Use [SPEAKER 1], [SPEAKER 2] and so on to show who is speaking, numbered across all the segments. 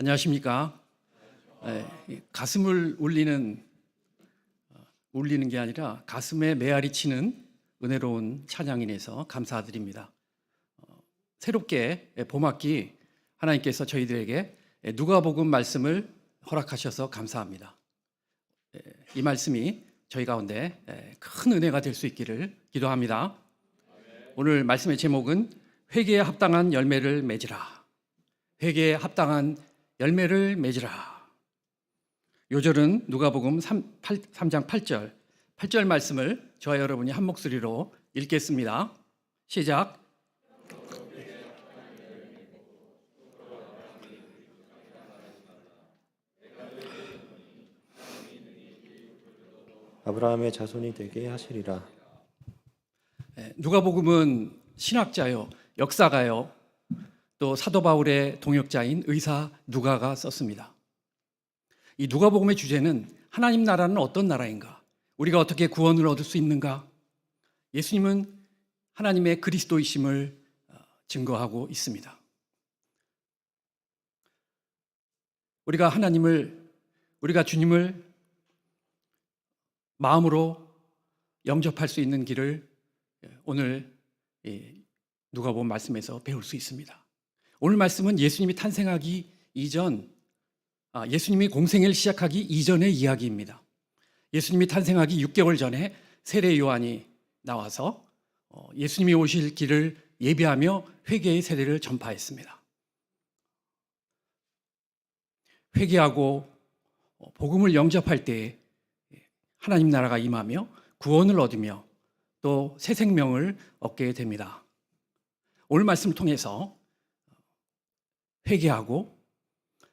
[SPEAKER 1] 안녕하십니까? 가슴을 울리는 게 아니라 가슴에 메아리 치는 은혜로운 찬양인에서 감사드립니다. 새롭게 봄학기 하나님께서 저희들에게 누가복음 말씀을 허락하셔서 감사합니다. 이 말씀이 저희 가운데 큰 은혜가 될 수 있기를 기도합니다. 오늘 말씀의 제목은 회개에 합당한 열매를 맺으라. 회개에 합당한 열매를 맺으라. 요절은 누가복음 3장 8절 말씀을 저와 여러분이 한 목소리로 읽겠습니다. 시작.
[SPEAKER 2] 아브라함의 자손이 되게 하시리라.
[SPEAKER 1] 누가복음은 신학자요, 역사가요, 또 사도 바울의 동역자인 의사 누가가 썼습니다. 이 누가복음의 주제는 하나님 나라는 어떤 나라인가? 우리가 어떻게 구원을 얻을 수 있는가? 예수님은 하나님의 그리스도이심을 증거하고 있습니다. 우리가 주님을 마음으로 영접할 수 있는 길을 오늘 누가복음 말씀에서 배울 수 있습니다. 오늘 말씀은 예수님이 탄생하기 이전, 예수님이 공생애를 시작하기 이전의 이야기입니다. 예수님이 탄생하기 6개월 전에 세례 요한이 나와서 예수님이 오실 길을 예비하며 회개의 세례를 전파했습니다. 회개하고 복음을 영접할 때 하나님 나라가 임하며 구원을 얻으며 또 새 생명을 얻게 됩니다. 오늘 말씀을 통해서 회개하고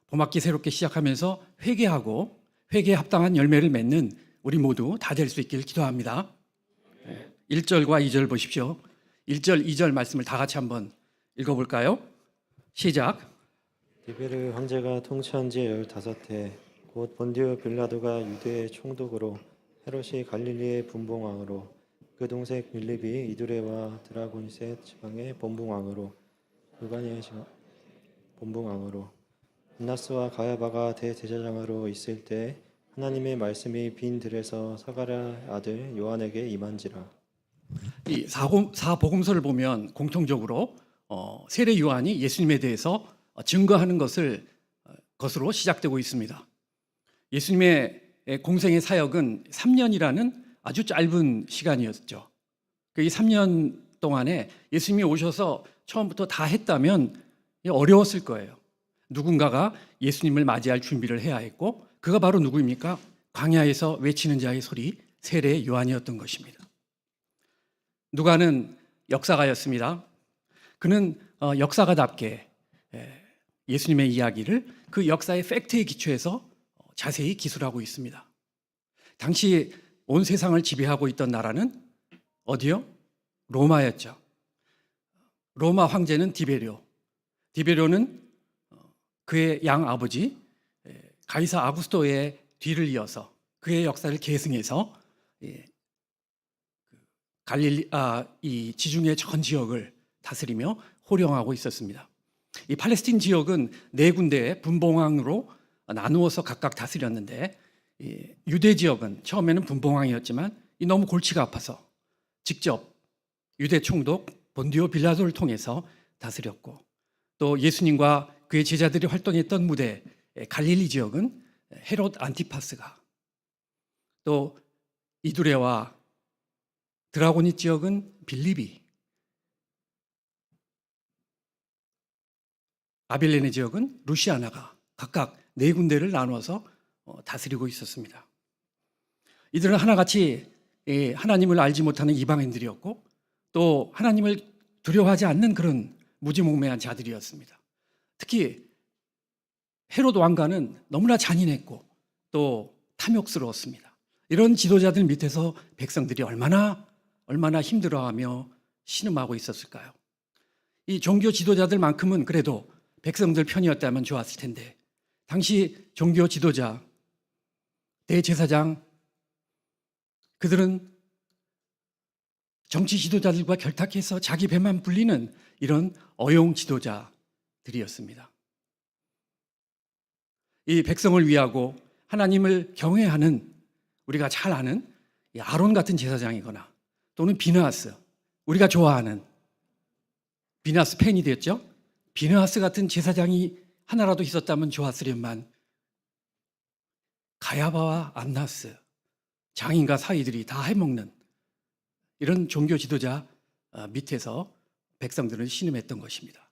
[SPEAKER 1] 봄학기 새롭게 시작하면서 회개하고 회개에 합당한 열매를 맺는 우리 모두 다 될 수 있길 기도합니다. 1절과 2절 보십시오. 1절, 2절 말씀을 다 같이 한번 읽어볼까요? 시작.
[SPEAKER 2] 디베르 황제가 통치한 지 15해 곧 본디오 빌라도가 유대의 총독으로 헤롯이 갈릴리의 분봉왕으로 그 동생 빌립이 이두레와 드라고니세 지방의 본봉왕으로 루가니의 본봉왕으로 안나스와 가야바가 대제사장으로 있을 때 하나님의 말씀이 빈 들에서 사가랴 아들 요한에게 임한지라.
[SPEAKER 1] 이 사복음서를 보면 공통적으로 세례 요한이 예수님에 대해서 증거하는 것으로 시작되고 있습니다. 예수님의 공생의 사역은 3년이라는 아주 짧은 시간이었죠. 이 3년 동안에 예수님이 오셔서 처음부터 다 했다면 어려웠을 거예요. 누군가가 예수님을 맞이할 준비를 해야 했고, 그가 바로 누구입니까? 광야에서 외치는 자의 소리, 세례 요한이었던 것입니다. 누가는 역사가였습니다. 그는 역사가답게 예수님의 이야기를 그 역사의 팩트에 기초해서 자세히 기술하고 있습니다. 당시 온 세상을 지배하고 있던 나라는 어디요? 로마였죠. 로마 황제는 디베료는 그의 양아버지 가이사 아구스토의 뒤를 이어서 그의 역사를 계승해서 이 지중해 전 지역을 다스리며 호령하고 있었습니다. 이 팔레스틴 지역은 네 군데의 분봉왕으로 나누어서 각각 다스렸는데, 유대 지역은 처음에는 분봉왕이었지만 너무 골치가 아파서 직접 유대 총독 본디오 빌라도를 통해서 다스렸고, 또 예수님과 그의 제자들이 활동했던 무대 갈릴리 지역은 헤롯 안티파스가, 또 이두레와 드라고니 지역은 빌립이, 아빌레네 지역은 루시아나가 각각 네 군데를 나누어서 다스리고 있었습니다. 이들은 하나같이 하나님을 알지 못하는 이방인들이었고, 또 하나님을 두려워하지 않는 그런 무지몽매한 자들이었습니다. 특히 헤롯 왕가는 너무나 잔인했고 또 탐욕스러웠습니다. 이런 지도자들 밑에서 백성들이 얼마나 힘들어하며 신음하고 있었을까요? 이 종교 지도자들만큼은 그래도 백성들 편이었다면 좋았을 텐데, 당시 종교 지도자, 대제사장, 그들은 정치 지도자들과 결탁해서 자기 배만 불리는 이런 어용 지도자들이었습니다. 이 백성을 위하고 하나님을 경외하는, 우리가 잘 아는 이 아론 같은 제사장이거나 또는 비느하스, 우리가 좋아하는 비느하스 팬이 됐죠. 비느하스 같은 제사장이 하나라도 있었다면 좋았으련만 가야바와 안나스, 장인과 사위들이 다 해먹는 이런 종교 지도자 밑에서 백성들은 신음했던 것입니다.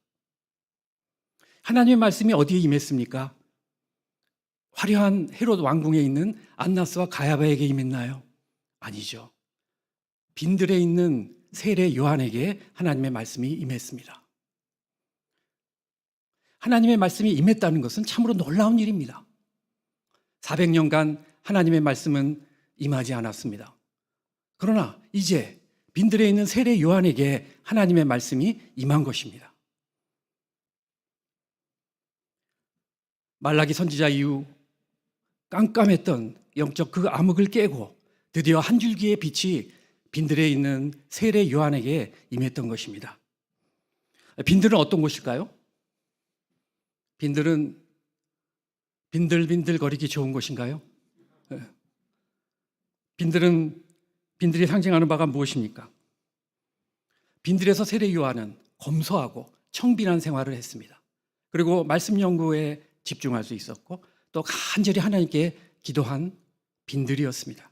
[SPEAKER 1] 하나님의 말씀이 어디에 임했습니까? 화려한 헤롯 왕궁에 있는 안나스와 가야바에게 임했나요? 아니죠. 빈들에 있는 세례 요한에게 하나님의 말씀이 임했습니다. 하나님의 말씀이 임했다는 것은 참으로 놀라운 일입니다. 400년간 하나님의 말씀은 임하지 않았습니다. 그러나 이제 빈들에 있는 세례 요한에게 하나님의 말씀이 임한 것입니다. 말라기 선지자 이후 깜깜했던 영적 그 암흑을 깨고 드디어 한 줄기의 빛이 빈들에 있는 세례 요한에게 임했던 것입니다. 빈들은 어떤 곳일까요? 빈들은 빈들빈들거리기 좋은 곳인가요? 빈들이 상징하는 바가 무엇입니까? 빈들에서 세례 요한은 검소하고 청빈한 생활을 했습니다. 그리고 말씀 연구에 집중할 수 있었고 또 간절히 하나님께 기도한 빈들이었습니다.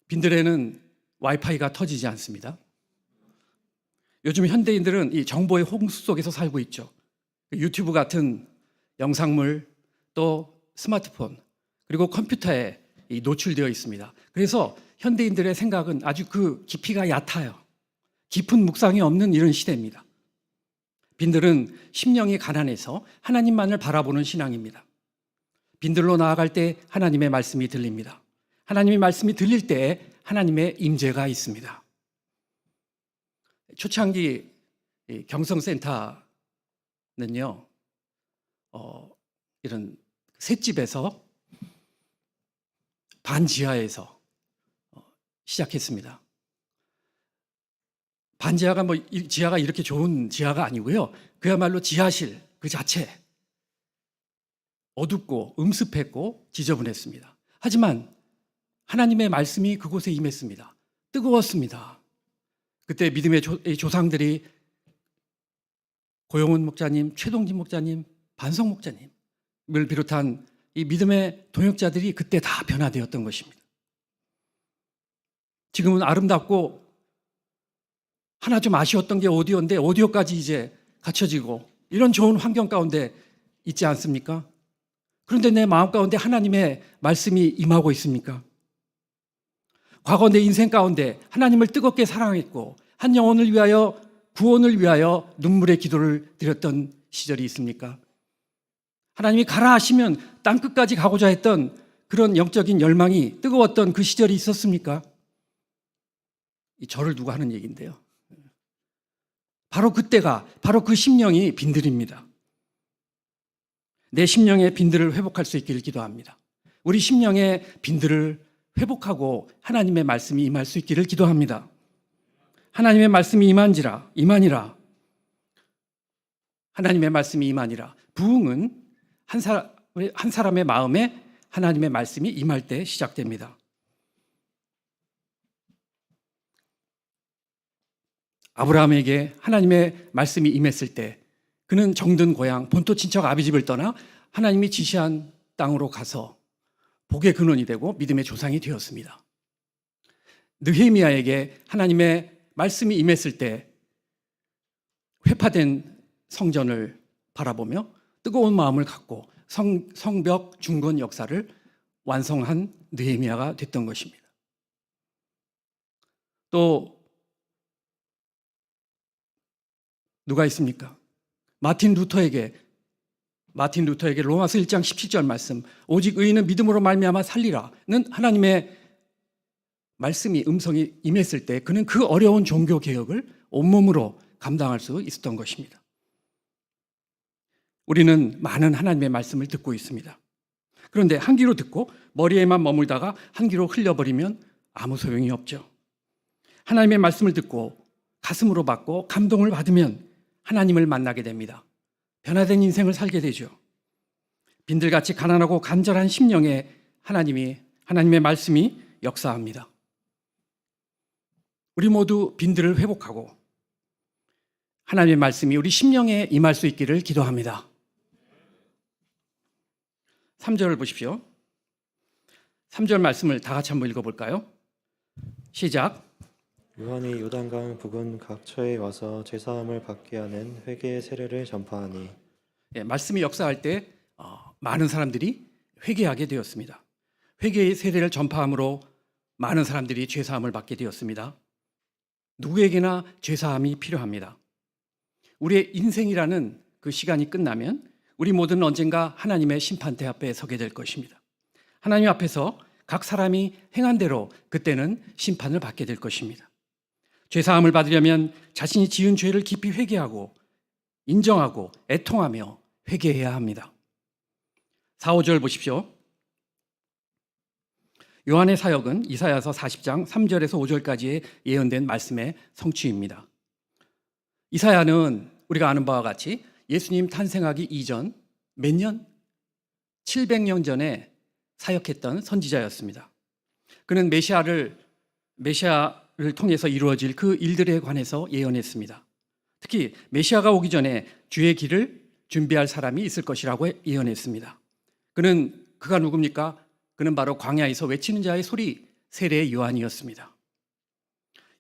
[SPEAKER 1] 빈들에는 와이파이가 터지지 않습니다. 요즘 현대인들은 이 정보의 홍수 속에서 살고 있죠. 유튜브 같은 영상물, 또 스마트폰, 그리고 컴퓨터에 노출되어 있습니다. 그래서 현대인들의 생각은 아주 그 깊이가 얕아요. 깊은 묵상이 없는 이런 시대입니다. 빈들은 심령이 가난해서 하나님만을 바라보는 신앙입니다. 빈들로 나아갈 때 하나님의 말씀이 들립니다. 하나님의 말씀이 들릴 때 하나님의 임재가 있습니다. 초창기 경성센터는요, 이런 셋집에서 반지하에서 시작했습니다. 반지하가 지하가 이렇게 좋은 지하가 아니고요. 그야말로 지하실 그 자체. 어둡고 음습했고 지저분했습니다. 하지만 하나님의 말씀이 그곳에 임했습니다. 뜨거웠습니다. 그때 믿음의 조상들이 고용훈 목사님, 최동진 목사님, 반석 목사님을 비롯한 이 믿음의 동역자들이 그때 다 변화되었던 것입니다. 지금은 아름답고 하나 좀 아쉬웠던 게 오디오인데 오디오까지 이제 갖춰지고 이런 좋은 환경 가운데 있지 않습니까? 그런데 내 마음 가운데 하나님의 말씀이 임하고 있습니까? 과거 내 인생 가운데 하나님을 뜨겁게 사랑했고 한 영혼을 위하여, 구원을 위하여 눈물의 기도를 드렸던 시절이 있습니까? 하나님이 가라 하시면 땅끝까지 가고자 했던 그런 영적인 열망이 뜨거웠던 그 시절이 있었습니까? 이 저를 두고 하는 얘기인데요. 바로 그때가, 바로 그 심령이 빈들입니다. 내 심령의 빈들을 회복할 수 있기를 기도합니다. 우리 심령의 빈들을 회복하고 하나님의 말씀이 임할 수 있기를 기도합니다. 하나님의 말씀이 임하니라. 하나님의 말씀이 임하니라. 부흥은 한 사람의 마음에 하나님의 말씀이 임할 때 시작됩니다. 아브라함에게 하나님의 말씀이 임했을 때 그는 정든 고향 본토 친척 아비집을 떠나 하나님이 지시한 땅으로 가서 복의 근원이 되고 믿음의 조상이 되었습니다. 느헤미야에게 하나님의 말씀이 임했을 때 회파된 성전을 바라보며 뜨거운 마음을 갖고 성벽 중건 역사를 완성한 느헤미야가 됐던 것입니다. 또 누가 있습니까? 마틴 루터에게 로마서 1장 17절 말씀, 오직 의인은 믿음으로 말미암아 살리라는 하나님의 말씀이, 음성이 임했을 때 그는 그 어려운 종교 개혁을 온몸으로 감당할 수 있었던 것입니다. 우리는 많은 하나님의 말씀을 듣고 있습니다. 그런데 한 귀로 듣고 머리에만 머물다가 한 귀로 흘려버리면 아무 소용이 없죠. 하나님의 말씀을 듣고 가슴으로 받고 감동을 받으면 하나님을 만나게 됩니다. 변화된 인생을 살게 되죠. 빈들같이 가난하고 간절한 심령에 하나님의 말씀이 역사합니다. 우리 모두 빈들을 회복하고 하나님의 말씀이 우리 심령에 임할 수 있기를 기도합니다. 3절을 보십시오. 3절 말씀을 다 같이 한번 읽어볼까요? 시작.
[SPEAKER 2] 요한이 요단강 부근 각 처에 와서 제사함을 받게 하는 회개의 세례를 전파하니.
[SPEAKER 1] 예, 말씀이 역사할 때 많은 사람들이 회개하게 되었습니다. 회개의 세례를 전파함으로 많은 사람들이 죄사함을 받게 되었습니다. 누구에게나 죄사함이 필요합니다. 우리의 인생이라는 그 시간이 끝나면 우리 모두는 언젠가 하나님의 심판대 앞에 서게 될 것입니다. 하나님 앞에서 각 사람이 행한 대로 그때는 심판을 받게 될 것입니다. 죄사함을 받으려면 자신이 지은 죄를 깊이 회개하고 인정하고 애통하며 회개해야 합니다. 4, 5절 보십시오. 요한의 사역은 이사야서 40장 3절에서 5절까지의 예언된 말씀의 성취입니다. 이사야는 우리가 아는 바와 같이 예수님 탄생하기 이전 몇 년? 700년 전에 사역했던 선지자였습니다. 그는 메시아를 통해서 이루어질 그 일들에 관해서 예언했습니다. 특히 메시아가 오기 전에 주의 길을 준비할 사람이 있을 것이라고 예언했습니다. 그가 누굽니까? 그는 바로 광야에서 외치는 자의 소리, 세례의 요한이었습니다.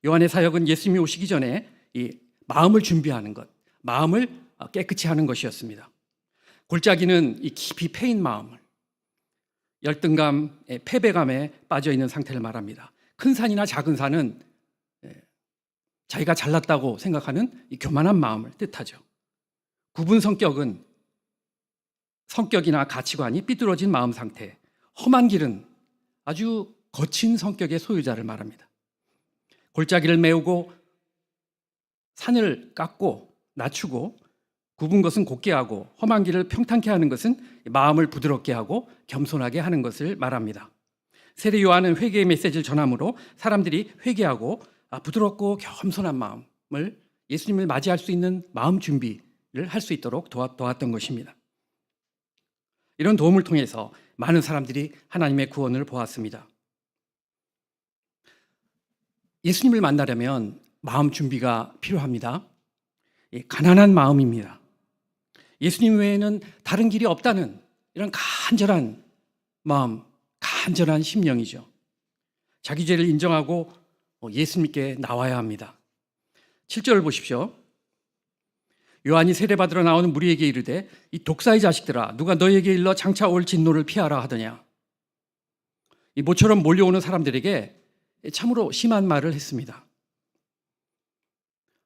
[SPEAKER 1] 요한의 사역은 예수님이 오시기 전에 이 마음을 준비하는 것, 마음을 깨끗이 하는 것이었습니다. 골짜기는 이 깊이 패인 마음을, 열등감, 패배감에 빠져 있는 상태를 말합니다. 큰 산이나 작은 산은 자기가 잘났다고 생각하는 이 교만한 마음을 뜻하죠. 굽은 성격이나 가치관이 삐뚤어진 마음 상태, 험한 길은 아주 거친 성격의 소유자를 말합니다. 골짜기를 메우고 산을 깎고 낮추고 굽은 것은 곧게 하고 험한 길을 평탄케 하는 것은 마음을 부드럽게 하고 겸손하게 하는 것을 말합니다. 세례 요한은 회개의 메시지를 전함으로 사람들이 회개하고 부드럽고 겸손한 마음을 예수님을 맞이할 수 있는 마음 준비를 할 수 있도록 도왔던 것입니다. 이런 도움을 통해서 많은 사람들이 하나님의 구원을 보았습니다. 예수님을 만나려면 마음 준비가 필요합니다. 가난한 마음입니다. 예수님 외에는 다른 길이 없다는 이런 간절한 마음, 간절한 심령이죠. 자기 죄를 인정하고 예수님께 나와야 합니다. 7절을 보십시오. 요한이 세례받으러 나오는 무리에게 이르되 이 독사의 자식들아 누가 너희에게 일러 장차 올 진노를 피하라 하더냐. 이 모처럼 몰려오는 사람들에게 참으로 심한 말을 했습니다.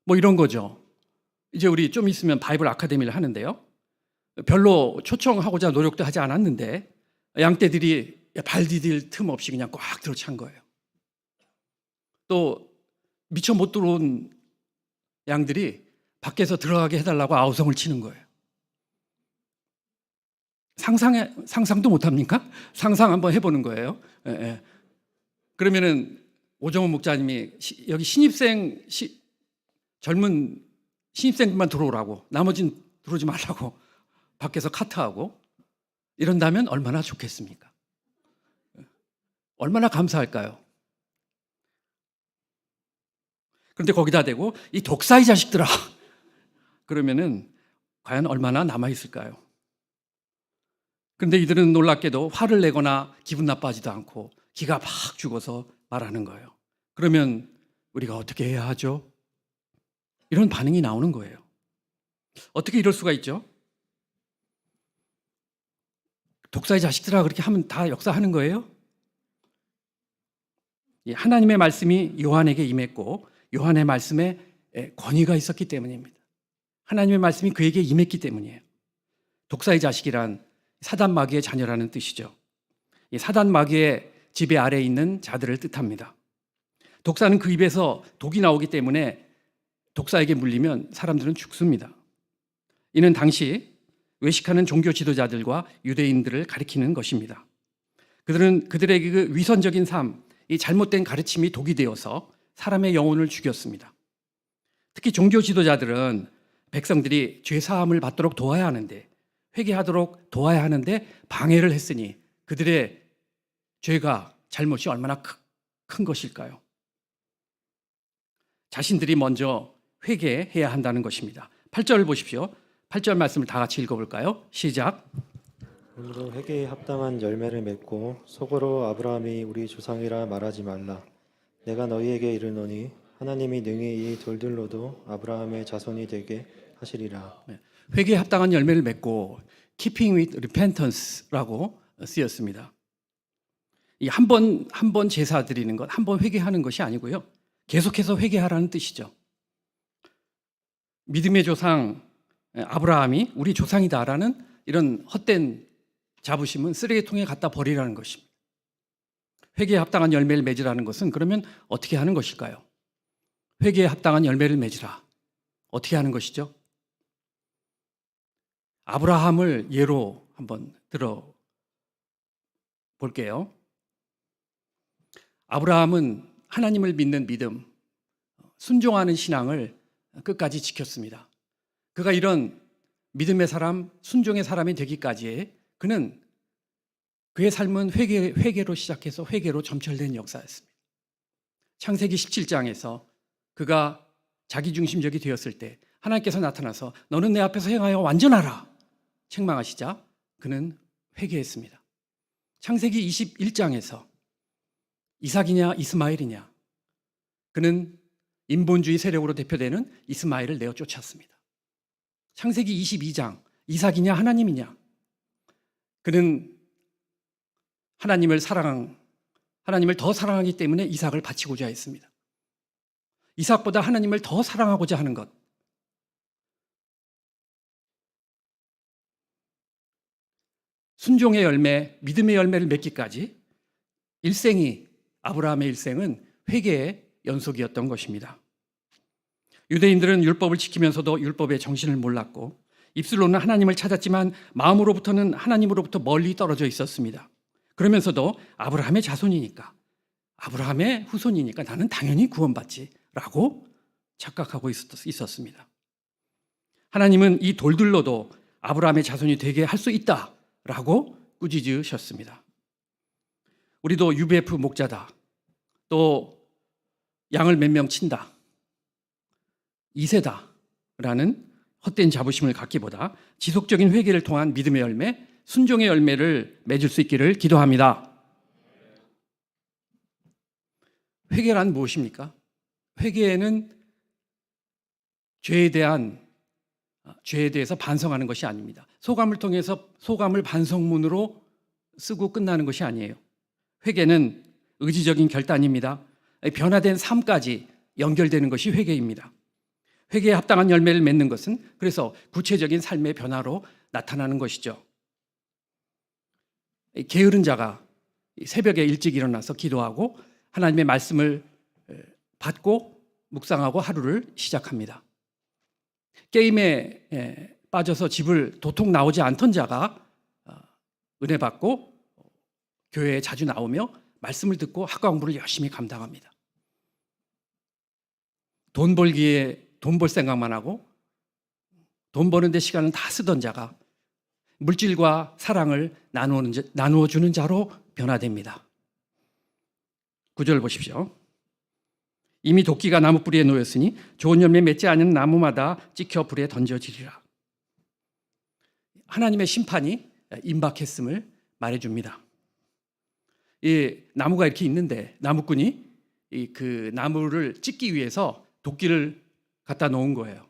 [SPEAKER 1] 이런 거죠. 이제 우리 좀 있으면 바이블 아카데미를 하는데요. 별로 초청하고자 노력도 하지 않았는데 양떼들이 발 디딜 틈 없이 그냥 꽉 들어찬 거예요. 또 미처 못 들어온 양들이 밖에서 들어가게 해달라고 아우성을 치는 거예요. 상상도 못합니까? 상상 한번 해보는 거예요. 그러면은 오정훈 목사님이 여기 젊은 신입생들만 들어오라고, 나머지는 들어오지 말라고 밖에서 카트하고 이런다면 얼마나 좋겠습니까? 얼마나 감사할까요? 그런데 거기다 대고 이 독사의 자식들아 그러면은 과연 얼마나 남아있을까요? 그런데 이들은 놀랍게도 화를 내거나 기분 나빠하지도 않고 기가 막 죽어서 말하는 거예요. 그러면 우리가 어떻게 해야 하죠? 이런 반응이 나오는 거예요. 어떻게 이럴 수가 있죠? 독사의 자식들아 그렇게 하면 다 역사하는 거예요? 하나님의 말씀이 요한에게 임했고 요한의 말씀에 권위가 있었기 때문입니다. 하나님의 말씀이 그에게 임했기 때문이에요. 독사의 자식이란 사단 마귀의 자녀라는 뜻이죠. 이 사단 마귀의 지배 아래에 있는 자들을 뜻합니다. 독사는 그 입에서 독이 나오기 때문에 독사에게 물리면 사람들은 죽습니다. 이는 당시 외식하는 종교 지도자들과 유대인들을 가리키는 것입니다. 그들은 그들에게 그 위선적인 삶, 이 잘못된 가르침이 독이 되어서 사람의 영혼을 죽였습니다. 특히 종교 지도자들은 백성들이 죄 사함을 받도록 도와야 하는데 회개하도록 도와야 하는데 방해를 했으니 그들의 죄가 잘못이 얼마나 큰 것일까요? 자신들이 먼저 회개해야 한다는 것입니다. 8절 보십시오. 8절 말씀을 다 같이 읽어볼까요? 시작.
[SPEAKER 2] 그러므로 회개에 합당한 열매를 맺고 속으로 아브라함이 우리 조상이라 말하지 말라. 내가 너희에게 이르노니 하나님이 능히 이 돌들로도 아브라함의 자손이 되게 하시리라.
[SPEAKER 1] 회개에 합당한 열매를 맺고 keeping with repentance라고 쓰였습니다. 이 한 번 제사 드리는 것, 한 번 회개하는 것이 아니고요. 계속해서 회개하라는 뜻이죠. 믿음의 조상 아브라함이 우리 조상이다라는 이런 헛된 자부심은 쓰레기통에 갖다 버리라는 것입니다. 회개에 합당한 열매를 맺으라는 것은 그러면 어떻게 하는 것일까요? 회개에 합당한 열매를 맺으라. 어떻게 하는 것이죠? 아브라함을 예로 한번 들어 볼게요. 아브라함은 하나님을 믿는 믿음, 순종하는 신앙을 끝까지 지켰습니다. 그가 이런 믿음의 사람, 순종의 사람이 되기까지에 그는 그의 삶은 회개로 시작해서 회개로 점철된 역사였습니다. 창세기 17장에서 그가 자기중심적이 되었을 때 하나님께서 나타나서 너는 내 앞에서 행하여 완전하라 책망하시자 그는 회개했습니다. 창세기 21장에서 이삭이냐 이스마엘이냐 그는 인본주의 세력으로 대표되는 이스마엘을 내어 쫓았습니다. 창세기 22장 이삭이냐 하나님이냐 그는 하나님을 더 사랑하기 때문에 이삭을 바치고자 했습니다. 이삭보다 하나님을 더 사랑하고자 하는 것. 순종의 열매, 믿음의 열매를 맺기까지 아브라함의 일생은 회개의 연속이었던 것입니다. 유대인들은 율법을 지키면서도 율법의 정신을 몰랐고 입술로는 하나님을 찾았지만 마음으로부터는 하나님으로부터 멀리 떨어져 있었습니다. 그러면서도 아브라함의 자손이니까, 아브라함의 후손이니까 나는 당연히 구원받지라고 착각하고 있었습니다. 하나님은 이 돌들로도 아브라함의 자손이 되게 할 수 있다라고 꾸짖으셨습니다. 우리도 UBF 목자다, 또 양을 몇 명 친다, 2세다라는 헛된 자부심을 갖기보다 지속적인 회개를 통한 믿음의 열매, 순종의 열매를 맺을 수 있기를 기도합니다. 회개란 무엇입니까? 회개는 죄에 대해서 반성하는 것이 아닙니다. 소감을 통해서 소감을 반성문으로 쓰고 끝나는 것이 아니에요. 회개는 의지적인 결단입니다. 변화된 삶까지 연결되는 것이 회개입니다. 회개에 합당한 열매를 맺는 것은 그래서 구체적인 삶의 변화로 나타나는 것이죠. 게으른 자가 새벽에 일찍 일어나서 기도하고 하나님의 말씀을 받고 묵상하고 하루를 시작합니다. 게임에 빠져서 집을 도통 나오지 않던 자가 은혜 받고 교회에 자주 나오며 말씀을 듣고 학과 공부를 열심히 감당합니다. 돈 벌 생각만 하고 돈 버는데 시간을 다 쓰던 자가 물질과 사랑을 나누어 주는 자로 변화됩니다. 9절 보십시오. 이미 도끼가 나무 뿌리에 놓였으니 좋은 열매 맺지 않은 나무마다 찍혀 불에 던져지리라. 하나님의 심판이 임박했음을 말해줍니다. 이 나무가 이렇게 있는데 나무꾼이 그 나무를 찍기 위해서 도끼를 갖다 놓은 거예요.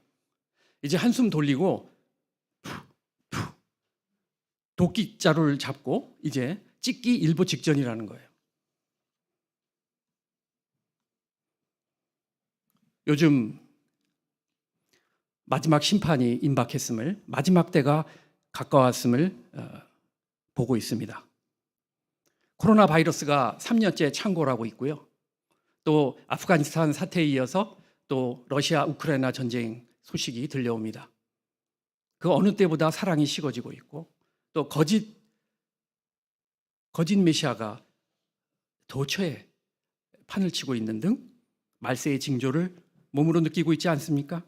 [SPEAKER 1] 이제 한숨 돌리고 도끼자루를 잡고 이제 찍기 일보 직전이라는 거예요. 요즘 마지막 심판이 임박했음을, 마지막 때가 가까웠음을 보고 있습니다. 코로나 바이러스가 3년째 창궐하고 있고요. 또 아프가니스탄 사태에 이어서 또 러시아 우크라이나 전쟁 소식이 들려옵니다. 그 어느 때보다 사랑이 식어지고 있고 또 거짓 메시아가 도처에 판을 치고 있는 등 말세의 징조를 몸으로 느끼고 있지 않습니까?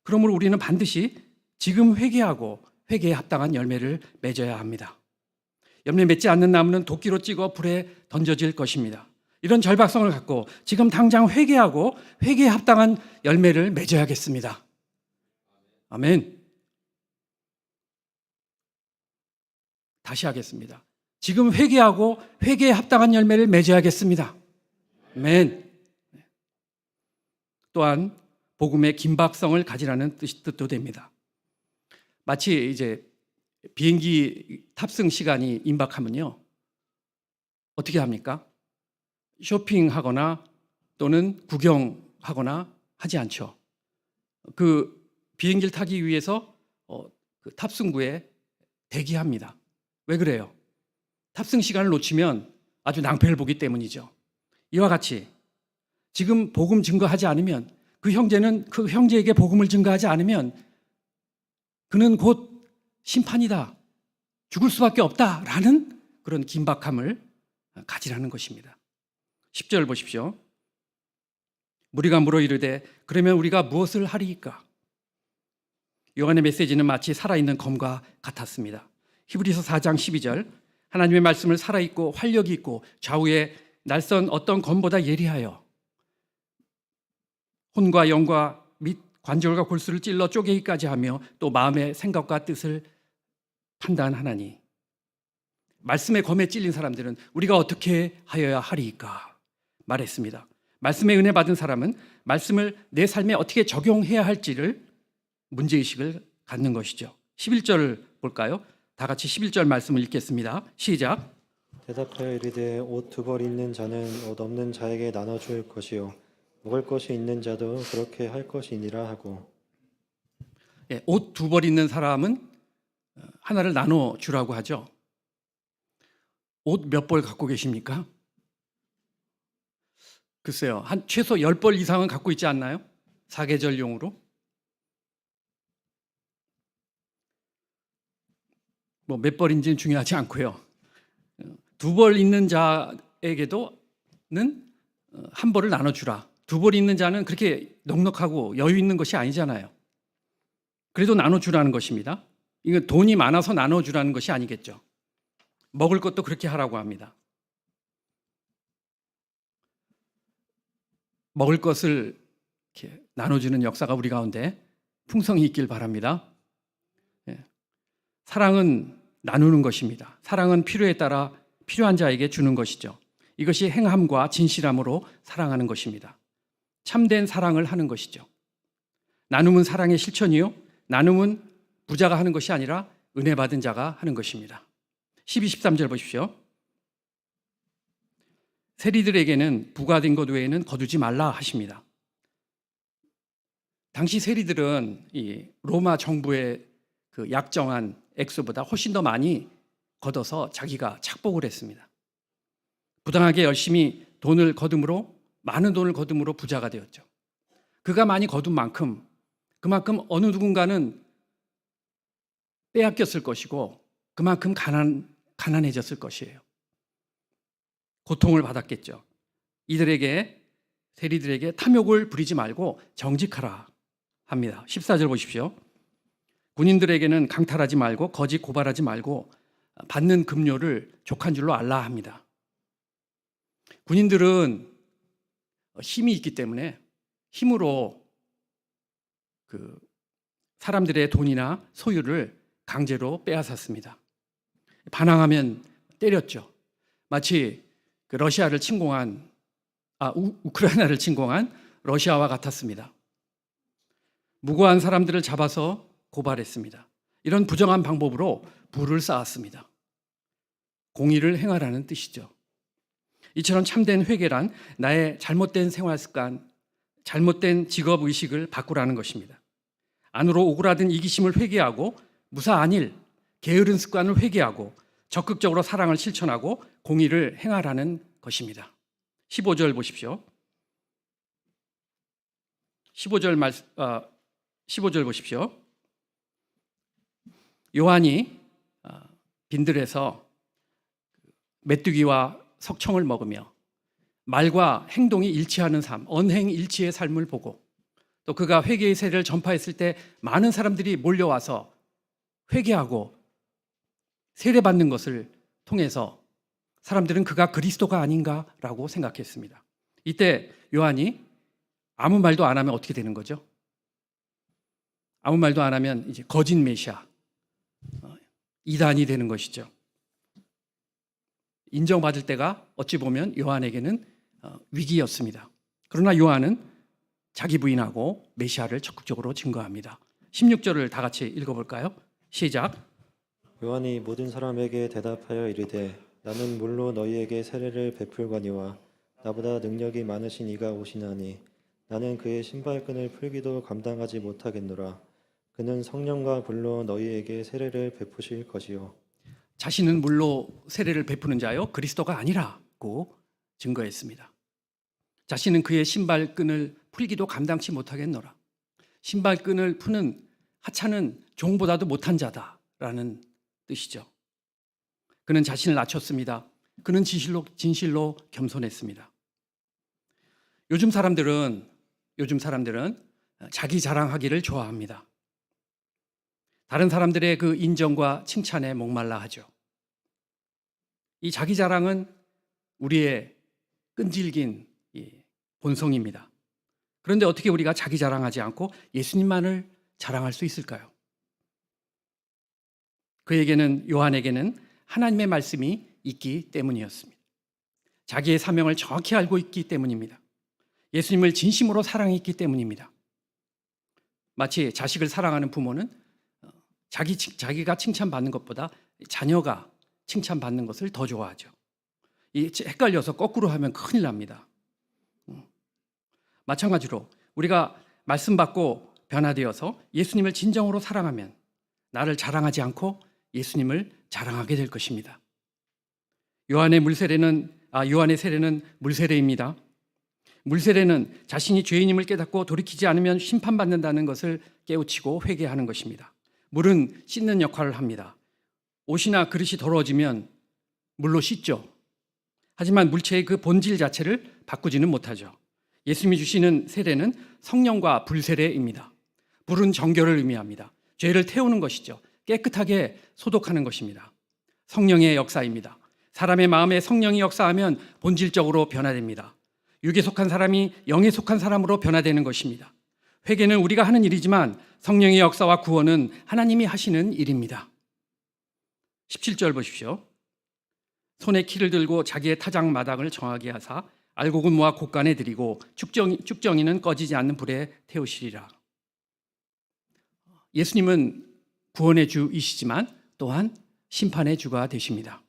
[SPEAKER 1] 그러므로 우리는 반드시 지금 회개하고 회개에 합당한 열매를 맺어야 합니다. 열매 맺지 않는 나무는 도끼로 찍어 불에 던져질 것입니다. 이런 절박성을 갖고 지금 당장 회개하고 회개에 합당한 열매를 맺어야겠습니다. 아멘. 다시 하겠습니다. 지금 회개하고 회개에 합당한 열매를 맺어야겠습니다. 아멘. 또한 복음의 긴박성을 가지라는 뜻도 됩니다. 마치 이제 비행기 탑승 시간이 임박하면요, 어떻게 합니까? 쇼핑하거나 또는 구경하거나 하지 않죠. 그 비행기를 타기 위해서 그 탑승구에 대기합니다. 왜 그래요? 탑승 시간을 놓치면 아주 낭패를 보기 때문이죠. 이와 같이 지금 복음 증거하지 않으면 그 형제에게 복음을 증거하지 않으면 그는 곧 심판이다, 죽을 수밖에 없다라는 그런 긴박함을 가지라는 것입니다. 10절 보십시오. 무리가 물어 이르되 그러면 우리가 무엇을 하리이까? 요한의 메시지는 마치 살아있는 검과 같았습니다. 히브리서 4장 12절, 하나님의 말씀을 살아있고 활력이 있고 좌우에 날선 어떤 검보다 예리하여 혼과 영과 및 관절과 골수를 찔러 쪼개기까지 하며 또 마음의 생각과 뜻을 판단하나니. 말씀의 검에 찔린 사람들은 우리가 어떻게 하여야 하리이까 말했습니다. 말씀의 은혜 받은 사람은 말씀을 내 삶에 어떻게 적용해야 할지를 문제의식을 갖는 것이죠. 11절 볼까요? 다 같이 11절 말씀을 읽겠습니다. 시작.
[SPEAKER 2] 대답하여 이르되 옷 두 벌 있는 자는 옷 없는 자에게 나눠줄 것이요 먹을 것이 있는 자도 그렇게 할 것이니라 하고.
[SPEAKER 1] 옷 두 벌 있는 사람은 하나를 나눠주라고 하죠. 옷 몇 벌 갖고 계십니까? 글쎄요, 한 최소 10벌 이상은 갖고 있지 않나요? 사계절용으로. 뭐 몇 벌인지는 중요하지 않고요. 두 벌 있는 자에게도는 한 벌을 나눠주라. 두 벌 있는 자는 그렇게 넉넉하고 여유 있는 것이 아니잖아요. 그래도 나눠주라는 것입니다. 이건 돈이 많아서 나눠주라는 것이 아니겠죠. 먹을 것도 그렇게 하라고 합니다. 먹을 것을 이렇게 나눠주는 역사가 우리 가운데 풍성히 있길 바랍니다. 사랑은 나누는 것입니다. 사랑은 필요에 따라 필요한 자에게 주는 것이죠. 이것이 행함과 진실함으로 사랑하는 것입니다. 참된 사랑을 하는 것이죠. 나눔은 사랑의 실천이요, 나눔은 부자가 하는 것이 아니라 은혜 받은 자가 하는 것입니다. 12, 13절 보십시오. 세리들에게는 부과된 것 외에는 거두지 말라 하십니다. 당시 세리들은 이 로마 정부의 그 약정한 액수보다 훨씬 더 많이 걷어서 자기가 착복을 했습니다. 부당하게 열심히 돈을 거둠으로, 많은 돈을 거둠으로 부자가 되었죠. 그가 많이 거둔 만큼 그만큼 어느 누군가는 빼앗겼을 것이고 그만큼 가난해졌을 것이에요. 고통을 받았겠죠. 세리들에게 탐욕을 부리지 말고 정직하라 합니다. 14절 보십시오. 군인들에게는 강탈하지 말고 거짓 고발하지 말고 받는 급료를 족한 줄로 알라 합니다. 군인들은 힘이 있기 때문에 힘으로 그 사람들의 돈이나 소유를 강제로 빼앗았습니다. 반항하면 때렸죠. 마치 그 우크라이나를 침공한 러시아와 같았습니다. 무고한 사람들을 잡아서 고발했습니다. 이런 부정한 방법으로 부를 쌓았습니다. 공의를 행하라는 뜻이죠. 이처럼 참된 회개란 나의 잘못된 생활 습관, 잘못된 직업 의식을 바꾸라는 것입니다. 안으로 오그라든 이기심을 회개하고 무사한 일, 게으른 습관을 회개하고 적극적으로 사랑을 실천하고 공의를 행하라는 것입니다. 15절 보십시오. 15절 보십시오. 요한이 빈들에서 메뚜기와 석청을 먹으며 말과 행동이 일치하는 삶, 언행일치의 삶을 보고 또 그가 회개의 세례를 전파했을 때 많은 사람들이 몰려와서 회개하고 세례받는 것을 통해서 사람들은 그가 그리스도가 아닌가라고 생각했습니다. 이때 요한이 아무 말도 안 하면 어떻게 되는 거죠? 아무 말도 안 하면 이제 거짓 메시아, 이단이 되는 것이죠. 인정받을 때가 어찌 보면 요한에게는 위기였습니다. 그러나 요한은 자기 부인하고 메시아를 적극적으로 증거합니다. 16절을 다 같이 읽어볼까요? 시작.
[SPEAKER 2] 요한이 모든 사람에게 대답하여 이르되 나는 물로 너희에게 세례를 베풀거니와 나보다 능력이 많으신 이가 오시나니 나는 그의 신발끈을 풀기도 감당하지 못하겠노라. 그는 성령과 불로 너희에게 세례를 베푸실 것이요.
[SPEAKER 1] 자신은 물로 세례를 베푸는 자요 그리스도가 아니라고 증거했습니다. 자신은 그의 신발끈을 풀기도 감당치 못하겠노라. 신발끈을 푸는 하찮은 종보다도 못한 자다라는 뜻이죠. 그는 자신을 낮췄습니다. 그는 진실로 겸손했습니다. 요즘 사람들은 자기 자랑하기를 좋아합니다. 다른 사람들의 그 인정과 칭찬에 목말라 하죠. 이 자기 자랑은 우리의 끈질긴 본성입니다. 그런데 어떻게 우리가 자기 자랑하지 않고 예수님만을 자랑할 수 있을까요? 요한에게는 하나님의 말씀이 있기 때문이었습니다. 자기의 사명을 정확히 알고 있기 때문입니다. 예수님을 진심으로 사랑했기 때문입니다. 마치 자식을 사랑하는 부모는 자기가 칭찬받는 것보다 자녀가 칭찬받는 것을 더 좋아하죠. 헷갈려서 거꾸로 하면 큰일 납니다. 마찬가지로 우리가 말씀 받고 변화되어서 예수님을 진정으로 사랑하면 나를 자랑하지 않고 예수님을 자랑하게 될 것입니다. 요한의 세례는 물세례입니다. 물세례는 자신이 죄인임을 깨닫고 돌이키지 않으면 심판받는다는 것을 깨우치고 회개하는 것입니다. 물은 씻는 역할을 합니다. 옷이나 그릇이 더러워지면 물로 씻죠. 하지만 물체의 그 본질 자체를 바꾸지는 못하죠. 예수님이 주시는 세례는 성령과 불세례입니다. 불은 정결을 의미합니다. 죄를 태우는 것이죠. 깨끗하게 소독하는 것입니다. 성령의 역사입니다. 사람의 마음에 성령이 역사하면 본질적으로 변화됩니다. 육에 속한 사람이 영에 속한 사람으로 변화되는 것입니다. 회개는 우리가 하는 일이지만 성령의 역사와 구원은 하나님이 하시는 일입니다. 17절 보십시오. 손에 키를 들고 자기의 타작 마당을 정하게 하사 알곡은 모아 곳간에 들이고 쭉정이는 꺼지지 않는 불에 태우시리라. 예수님은 구원의 주이시지만 또한 심판의 주가 되십니다.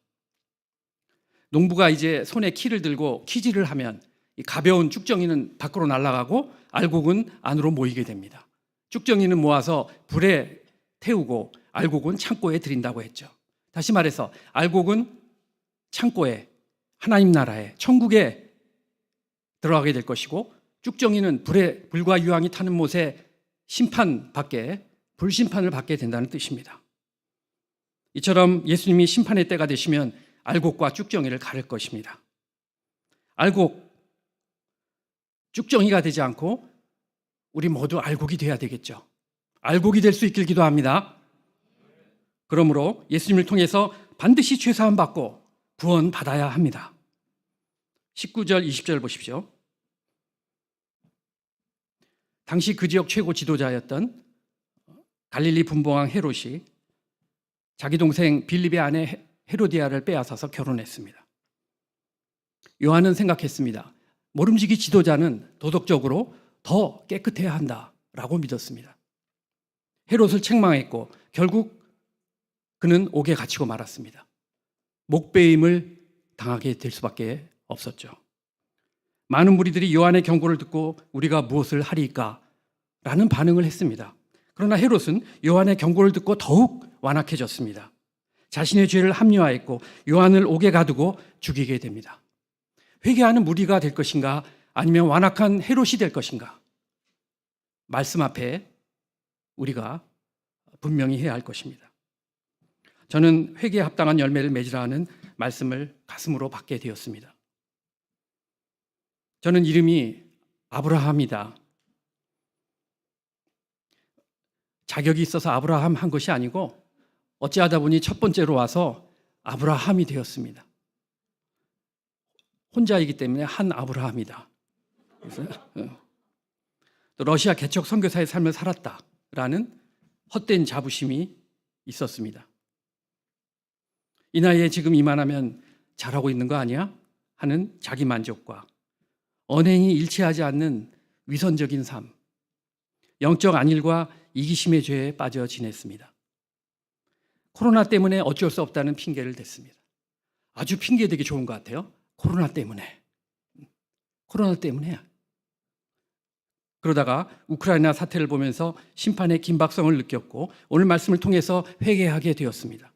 [SPEAKER 1] 농부가 이제 손에 키를 들고 키질을 하면 이 가벼운 쭉정이는 밖으로 날아가고 알곡은 안으로 모이게 됩니다. 쭉정이는 모아서 불에 태우고 알곡은 창고에 들인다고 했죠. 다시 말해서 알곡은 창고에, 하나님 나라에, 천국에 들어가게 될 것이고 쭉정이는 불과 유황이 타는 못에 불심판을 받게 된다는 뜻입니다. 이처럼 예수님이 심판의 때가 되시면 알곡과 쭉정이를 가를 것입니다. 쭉정이가 되지 않고 우리 모두 알곡이 돼야 되겠죠. 알곡이 될 수 있길 기도합니다. 그러므로 예수님을 통해서 반드시 죄사함 받고 구원 받아야 합니다. 19절, 20절 보십시오. 당시 그 지역 최고 지도자였던 갈릴리 분봉왕 헤롯이 자기 동생 빌립의 아내 헤로디아를 빼앗아서 결혼했습니다. 요한은 생각했습니다. 모름지기 지도자는 도덕적으로 더 깨끗해야 한다라고 믿었습니다. 헤롯을 책망했고 결국 그는 옥에 갇히고 말았습니다. 목배임을 당하게 될 수밖에 없었죠. 많은 무리들이 요한의 경고를 듣고 우리가 무엇을 하리까? 라는 반응을 했습니다. 그러나 헤롯은 요한의 경고를 듣고 더욱 완악해졌습니다. 자신의 죄를 합리화했고 요한을 옥에 가두고 죽이게 됩니다. 회개하는 무리가 될 것인가? 아니면 완악한 헤롯이 될 것인가? 말씀 앞에 우리가 분명히 해야 할 것입니다. 저는 회개에 합당한 열매를 맺으라 하는 말씀을 가슴으로 받게 되었습니다. 저는 이름이 아브라함이다. 자격이 있어서 아브라함 한 것이 아니고 어찌하다 보니 첫 번째로 와서 아브라함이 되었습니다. 혼자이기 때문에 한 아브라함이다. 그래서 또 러시아 개척 선교사의 삶을 살았다라는 헛된 자부심이 있었습니다. 이 나이에 지금 이만하면 잘하고 있는 거 아니야? 하는 자기 만족과 언행이 일치하지 않는 위선적인 삶, 영적 안일과 이기심의 죄에 빠져 지냈습니다. 코로나 때문에 어쩔 수 없다는 핑계를 댔습니다. 아주 핑계대기 좋은 것 같아요. 코로나 때문에. 코로나 때문에. 그러다가 우크라이나 사태를 보면서 심판의 긴박성을 느꼈고 오늘 말씀을 통해서 회개하게 되었습니다.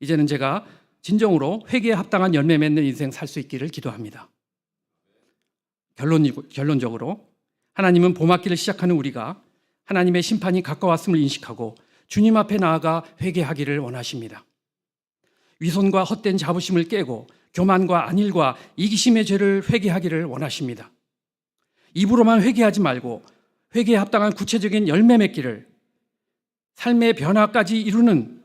[SPEAKER 1] 이제는 제가 진정으로 회개에 합당한 열매 맺는 인생 살 수 있기를 기도합니다. 결론적으로 하나님은 봄학기를 시작하는 우리가 하나님의 심판이 가까웠음을 인식하고 주님 앞에 나아가 회개하기를 원하십니다. 위선과 헛된 자부심을 깨고 교만과 안일과 이기심의 죄를 회개하기를 원하십니다. 입으로만 회개하지 말고 회개에 합당한 구체적인 열매 맺기를, 삶의 변화까지 이루는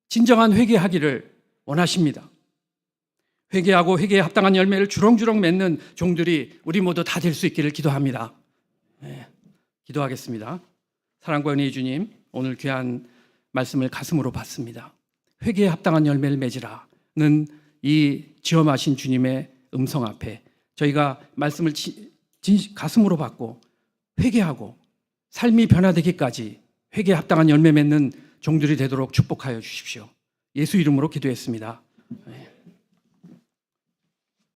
[SPEAKER 1] 진정한 회개하기를 원하십니다. 회개하고 회개에 합당한 열매를 주렁주렁 맺는 종들이 우리 모두 다 될 수 있기를 기도합니다. 네, 기도하겠습니다. 사랑과 은혜의 주님, 오늘 귀한 말씀을 가슴으로 받습니다. 회개에 합당한 열매를 맺으라는 이 지엄하신 주님의 음성 앞에 저희가 말씀을 가슴으로 받고 회개하고 삶이 변화되기까지 회개에 합당한 열매 맺는 종들이 되도록 축복하여 주십시오. 예수 이름으로 기도했습니다. 네.